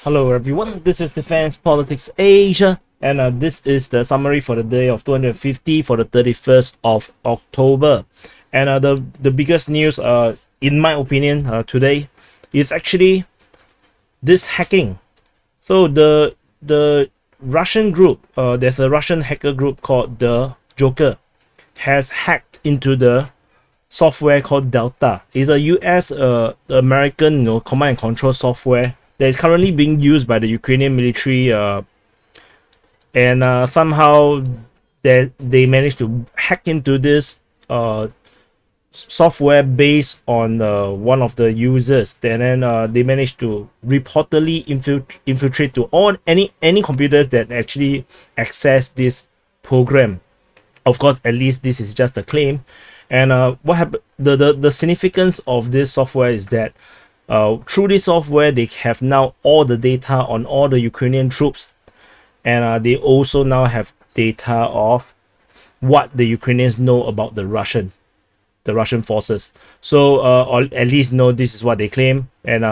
Hello everyone, this is Defense Politics Asia, and this is the summary for the day of 250 for the 31st of October. And the biggest news, in my opinion, today is actually this hacking. So the Russian group, there's a Russian hacker group called the Joker, has hacked into the software called Delta. It's a US American command and control software that is currently being used by the Ukrainian military, and somehow they managed to hack into this software based on one of the users. And then they managed to reportedly infiltrate to all any computers that actually access this program. Of course, at least this is just a claim. And what happened? The significance of this software is that through this software, they have now all the data on all the Ukrainian troops, and they also now have data of what the Ukrainians know about the Russian forces. So, or at least this is what they claim, and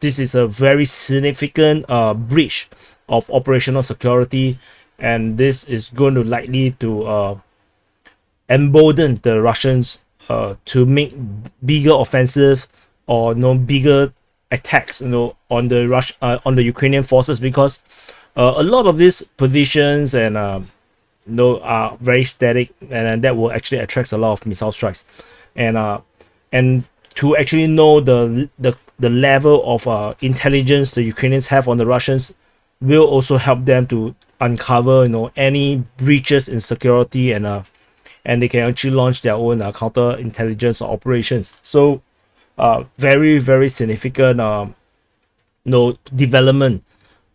this is a very significant breach of operational security, and this is going to likely to embolden the Russians to make bigger offensive or bigger attacks on the Ukrainian forces, because a lot of these positions and are very static, and that will actually attract a lot of missile strikes, and to actually know the level of intelligence the Ukrainians have on the Russians will also help them to uncover any breaches in security, and they can actually launch their own counter intelligence operations. So very, very significant development.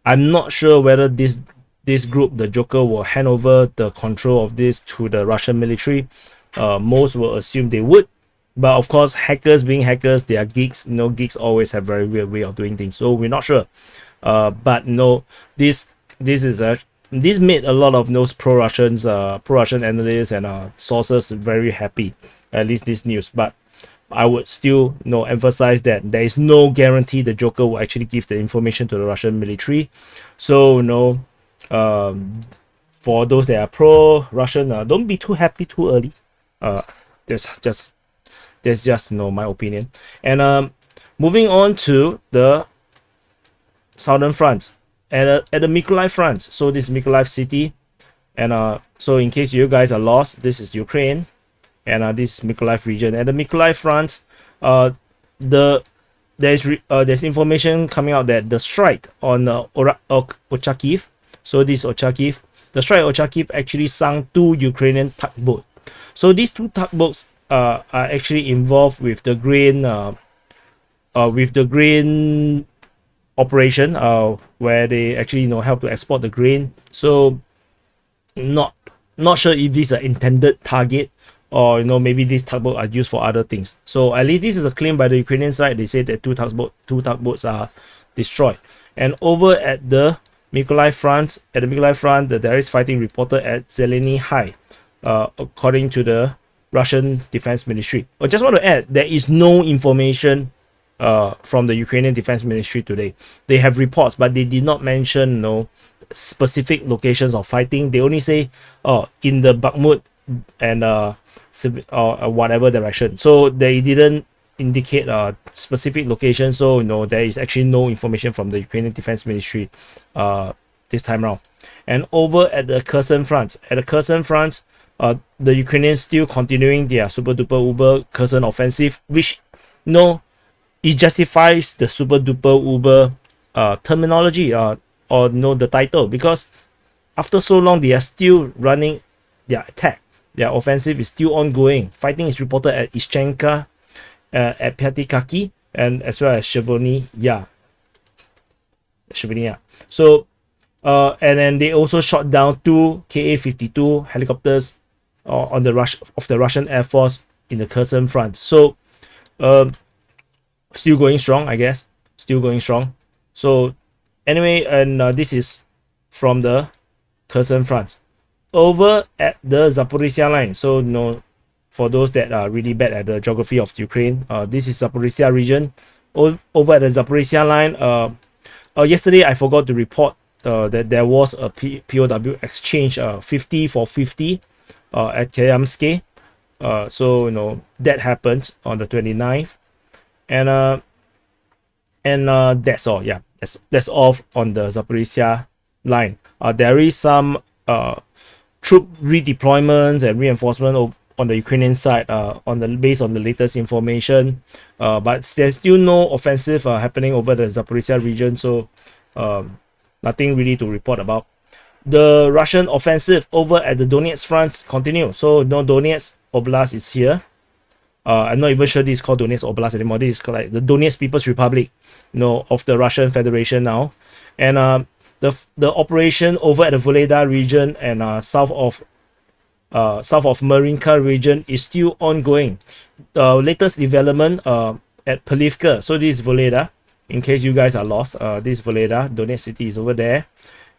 I'm not sure whether this group, the Joker, will hand over the control of this to the Russian military. Most will assume they would, but of course, hackers being hackers, they are geeks. Geeks always have very weird way of doing things, so we're not sure. But this made a lot of those pro-Russian analysts and sources very happy. At least this news, but I would still emphasize that there is no guarantee the Joker will actually give the information to the Russian military. So for those that are pro-Russian, don't be too happy too early. That's just my opinion. And moving on to the Southern Front, at the Mykolaiv Front. So this is Mykolaiv city, and so in case you guys are lost, this is Ukraine. And this Mykolaiv region. At the Mykolaiv Front, there's information coming out that the strike on Ochakiv. So this Ochakiv, the strike on Ochakiv actually sunk 2 Ukrainian tugboats. So these 2 tugboats are actually involved with the grain operation, where they actually help to export the grain. So not sure if these are intended target, or maybe these tugboats are used for other things. So at least this is a claim by the Ukrainian side. They say that two tugboats are destroyed. And over at the Mykolaiv Front, there is fighting reported at Zeleny High, according to the Russian Defense Ministry. I just want to add, there is no information from the Ukrainian Defense Ministry today. They have reports, but they did not mention specific locations of fighting. They only say in the Bakhmut and or whatever direction. So they didn't indicate a specific location. So there is actually no information from the Ukrainian Defense Ministry this time around. And over at the Kherson Front, the Ukrainians still continuing their super duper uber Kherson offensive, which it justifies the super duper uber terminology, or the title, because after so long they are still running their attack. Their offensive is still ongoing. Fighting is reported at Ischenka, at Pyatikaki, and as well as Shevoniya. So, and then they also shot down 2 Ka-52 helicopters of the Russian Air Force in the Kherson Front. So, still going strong, I guess. Still going strong. So, anyway, and this is from the Kherson Front. Over at the Zaporizhzhia Line. So, for those that are really bad at the geography of Ukraine, this is Zaporizhzhia region. Over at the Zaporizhzhia Line, Yesterday I forgot to report that there was a POW exchange 50 for 50 at Kreminna. So that happened on the 29th, and that's all. Yeah, that's all on the Zaporizhzhia line. There is some troop redeployments and reinforcement on the Ukrainian side based on the latest information, but there's still no offensive happening over the Zaporizhzhia region, so nothing really to report about. The Russian offensive over at the Donetsk Front continue. So Donetsk Oblast is here. I'm not even sure this is called Donetsk Oblast anymore. This is called like the Donetsk People's Republic, of the Russian Federation now. And the operation over at the Voleda region and south of Marinka region is still ongoing. The latest development at Polivka. So this is Voleda. In case you guys are lost, this is Voleda. Donetsk city is over there.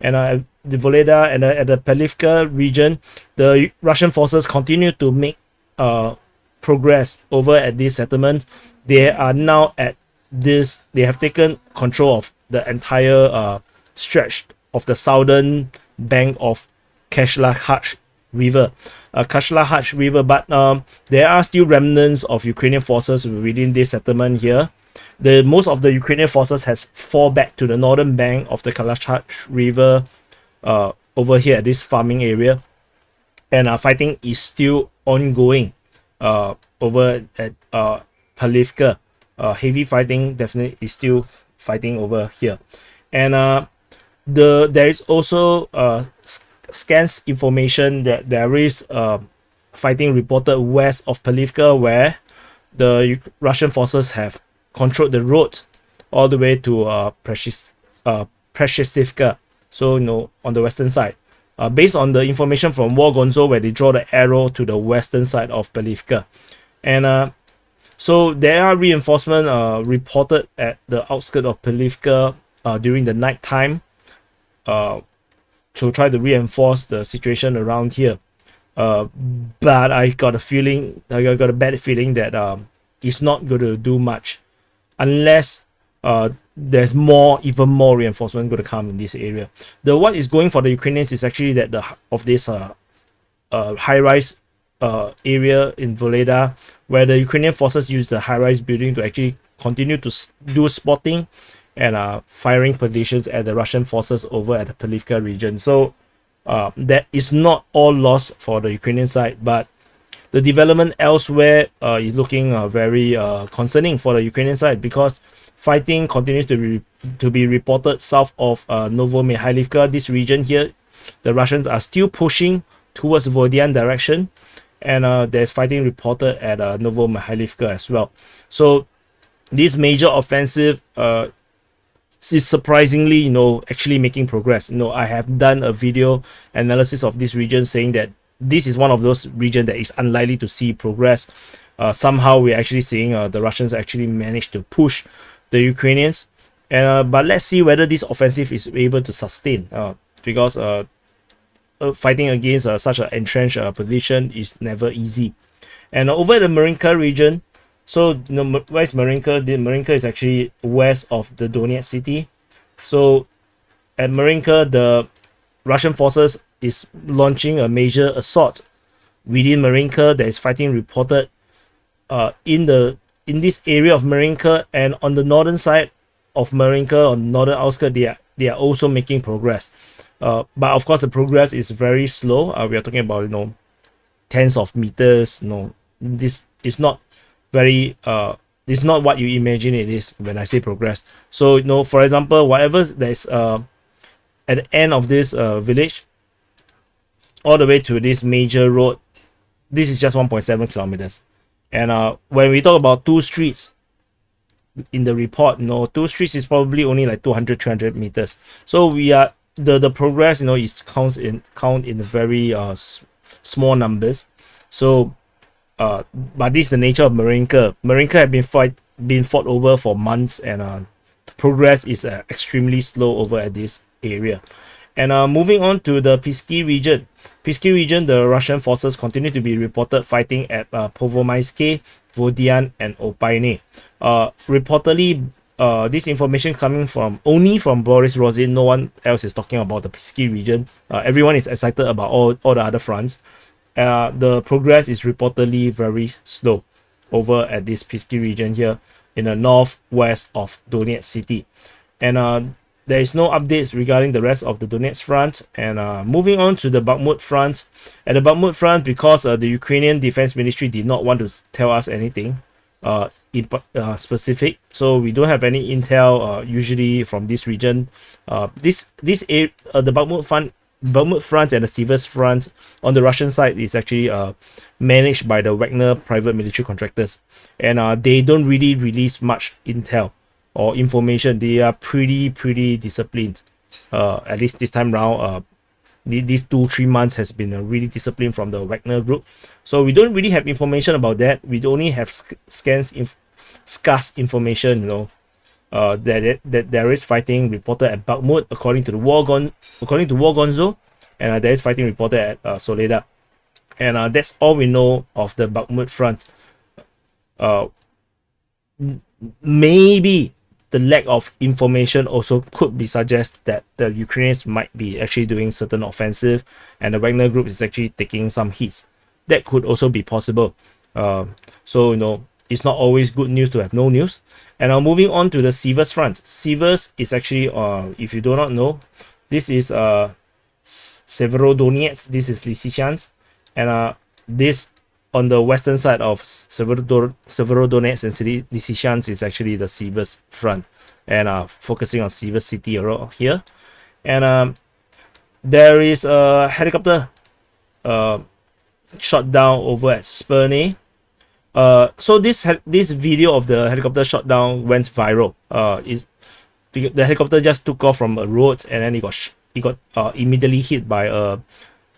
And the Voleda and at the Polivka region, the Russian forces continue to make progress over at this settlement. They are now at this. They have taken control of the entire stretch of the southern bank of Kashlahach River. But there are still remnants of Ukrainian forces within this settlement here. Most of the Ukrainian forces has fall back to the northern bank of the Kashlahach River over here at this farming area, and fighting is still ongoing over at Polivka. Heavy fighting definitely is still fighting over here, and there is also scans information that there is fighting reported west of Polivka, where the Russian forces have controlled the road all the way to Preshestivka. So on the western side, based on the information from War Gonzo, where they draw the arrow to the western side of Polivka, and so there are reinforcements reported at the outskirts of Polivka during the night time to try to reinforce the situation around here. But I got a bad feeling that it's not going to do much unless there's even more reinforcement going to come in this area. What is going for the Ukrainians is actually that this high-rise area in Voleda, where the Ukrainian forces use the high-rise building to actually continue to do spotting and firing positions at the Russian forces over at the Polivka region. So that is not all lost for the Ukrainian side, but the development elsewhere is looking very concerning for the Ukrainian side, because fighting continues to be reported south of Mykolaiv. This region here, the Russians are still pushing towards Vodian direction, and there's fighting reported at Mykolaiv as well. So this major offensive is surprisingly, actually making progress. I have done a video analysis of this region saying that this is one of those regions that is unlikely to see progress. Somehow we're actually seeing the Russians actually manage to push the Ukrainians, and but let's see whether this offensive is able to sustain, because fighting against such an entrenched position is never easy. And over the Marinka region, so where's Marinka? Marinka is actually west of the Donetsk city. So at Marinka, the Russian forces is launching a major assault within Marinka. There is fighting reported in this area of Marinka, and on the northern side of Marinka, on northern outskirts, they are also making progress. But of course, the progress is very slow. We are talking about tens of meters. This is not very it's not what you imagine it is when I say progress. So for example, whatever there's at the end of this village, all the way to this major road, this is just 1.7 kilometers. And when we talk about two streets in the report, two streets is probably only like 200-300 meters. So we are the progress is count in very small numbers. So but this is the nature of Marinka. Marinka have been fought over for months, and the progress is extremely slow over at this area. And moving on to the Pisky region. Pisky region, the Russian forces continue to be reported fighting at Povomaisky, Vodian, and Opaine. Reportedly, this information coming from only from Boris Rosin. No one else is talking about the Pisky region. Everyone is excited about all the other fronts. The progress is reportedly very slow over at this Pisky region here in the northwest of Donetsk city. And there is no updates regarding the rest of the Donetsk front. And moving on to the Bakhmut front. At the Bakhmut front, because the Ukrainian Defense Ministry did not want to tell us anything specific, so we don't have any intel usually from this region. The Bakhmut Front and the Siversk Front on the Russian side is actually managed by the Wagner private military contractors, and they don't really release much intel or information. They are pretty disciplined. At least this time round, these 2-3 months has been really disciplined from the Wagner group, so we don't really have information about that. We only have scarce information, that there is fighting reported at Bakhmut according to War Gonzo, and there is fighting reported at Soledad, and that's all we know of the Bakhmut front. Maybe the lack of information also could be suggest that the Ukrainians might be actually doing certain offensive, and the Wagner group is actually taking some hits. That could also be possible. So it's not always good news to have no news. And now moving on to the Siversk front. Siversk is actually, if you do not know, this is Severodonetsk, this is Lysychansk, and this on the western side of Severodonetsk and Lysychansk is actually the Siversk front, and focusing on Siversk city around here. And there is a helicopter shot down over at Spernay. So this video of the helicopter shot down went viral. The helicopter just took off from a road, and then it got immediately hit by a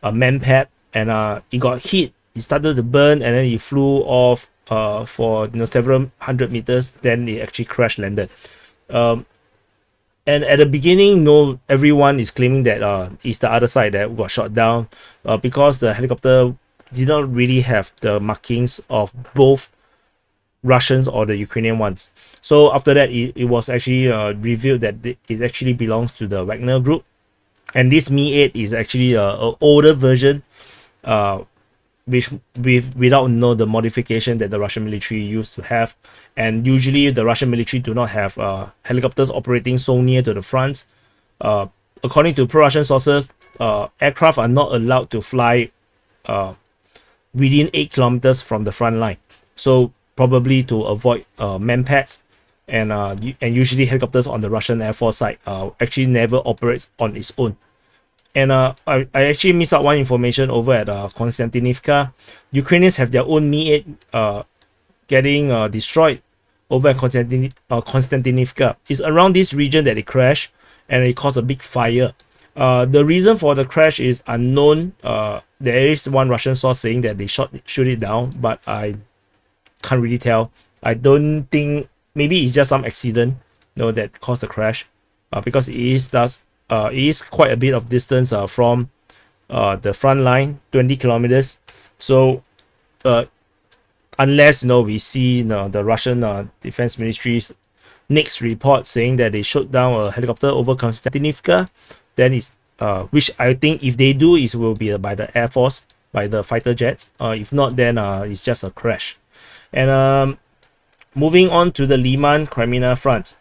manpad, and it got hit. It started to burn, and then it flew off for several hundred meters. Then it actually crash landed. And at the beginning, everyone is claiming that it's the other side that got shot down, because the helicopter did not really have the markings of both Russians or the Ukrainian ones. So after that, it was actually revealed that it actually belongs to the Wagner group, and this Mi-8 is actually an older version, without the modification that the Russian military used to have. And usually the Russian military do not have helicopters operating so near to the front. According to pro-Russian sources, aircraft are not allowed to fly within 8 kilometers from the front line, so probably to avoid manpads, and usually helicopters on the Russian Air Force side actually never operates on its own. And I actually missed out one information over at Konstantinivka. Ukrainians have their own Mi-8 getting destroyed over at Konstantinivka. It's around this region that it crashed, and it caused a big fire. The reason for the crash is unknown. There is one Russian source saying that they shoot it down, but I can't really tell. I don't think, maybe it's just some accident, that caused the crash, because it is quite a bit of distance from the front line, 20 kilometers. So unless we see the Russian Defense Ministry's next report saying that they shot down a helicopter over Konstantinivka, then it's which I think if they do, it will be by the Air Force, by the fighter jets. If not, then it's just a crash. And moving on to the Kreminna Front,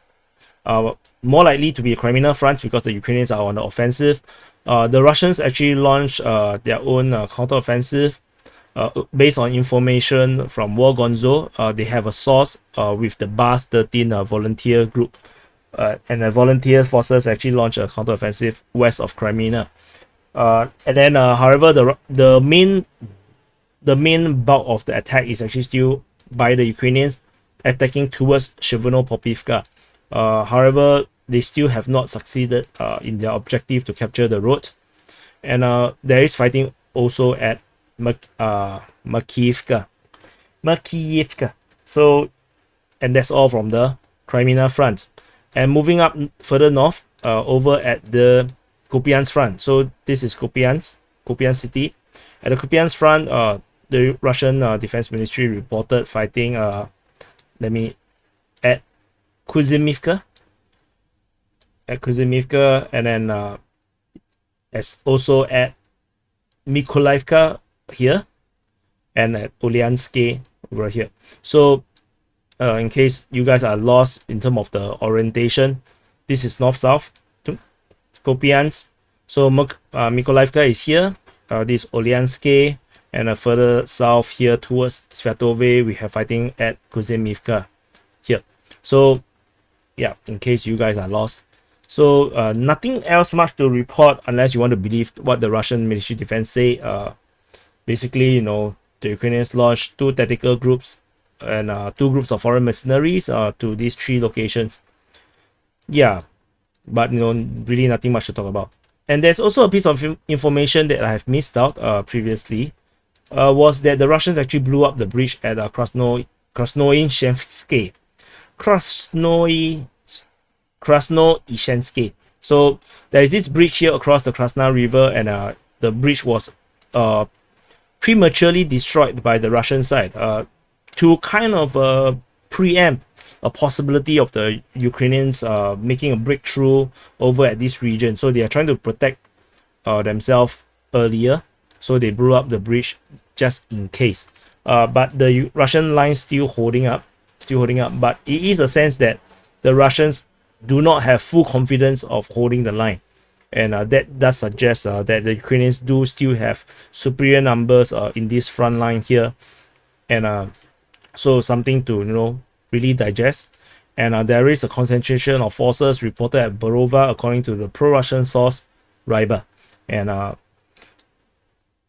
more likely to be a Kreminna Front because the Ukrainians are on the offensive. The Russians actually launched their own counteroffensive based on information from War Gonzo. They have a source with the Bas 13 volunteer group. And the volunteer forces actually launched a counteroffensive west of Kreminna. And then, however, the main bulk of the attack is actually still by the Ukrainians attacking towards Chervono-Popivka. However, they still have not succeeded in their objective to capture the road. And there is fighting also at Mykolaiv. So, and that's all from the Kreminna Front. And moving up further north, over at the Kupyansk Front. So this is Kupyansk city. At the Kupyansk Front, the Russian Defense Ministry reported fighting. Let me add Kuzymivka, and then as also at Mykolaivka here, and at Ulyansky over here. So in case you guys are lost in terms of the orientation, this is north-south to Kupyansk. So Mykolaivka is here, this Ulyansky, and further south here towards Sviatove, we have fighting at Kuzymivka here. So yeah, in case you guys are lost. So nothing else much to report unless you want to believe what the Russian Ministry of Defense say. Basically, you know, the Ukrainians launched 2 tactical groups and 2 groups of foreign mercenaries to these 3 locations. Yeah, but you know, really nothing much to talk about. And there's also a piece of information that I have missed out previously, was that the Russians actually blew up the bridge at Krasnoyishensky. Krasnoyishensky. So there is this bridge here across the Krasna River, and the bridge was prematurely destroyed by the Russian side to kind of preempt a possibility of the Ukrainians making a breakthrough over at this region. So they are trying to protect themselves earlier, so they blew up the bridge just in case. But the Russian line still holding up, but it is a sense that the Russians do not have full confidence of holding the line, and that does suggest that the Ukrainians do still have superior numbers in this front line here, and so something to, you know, really digest. And there is a concentration of forces reported at Borova according to the pro-Russian source Ryber, and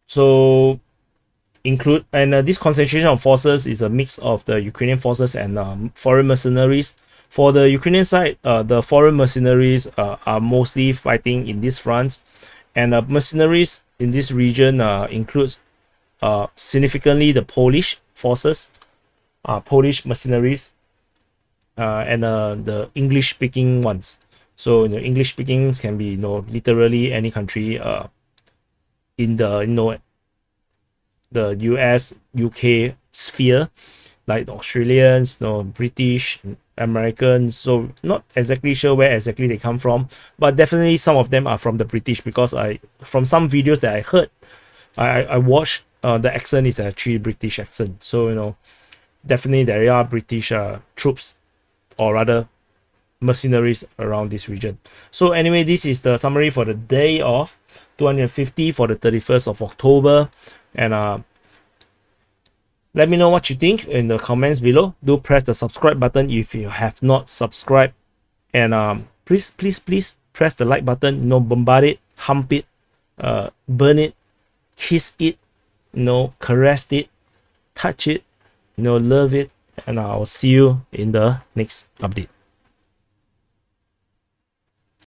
so include, and this concentration of forces is a mix of the Ukrainian forces and foreign mercenaries. For the Ukrainian side, the foreign mercenaries are mostly fighting in this front, and mercenaries in this region includes significantly the Polish forces, Polish mercenaries, and the English-speaking ones. So, you know, English-speaking can be, you know, literally any country in the, you know, the US, UK sphere, like the Australians, you know, British, Americans. So not exactly sure where exactly they come from, but definitely some of them are from the British, because from some videos that I heard, I watched, the accent is actually British accent. So, you know, definitely there are British troops, or rather mercenaries, around this region. So anyway, this is the summary for the day of 250 for the 31st of October, and let me know what you think in the comments below. Do press the subscribe button if you have not subscribed, and please press the like button. You know, bombard it, hump it, burn it, kiss it, you know, caress it, touch it, you know, love it, and I'll see you in the next update.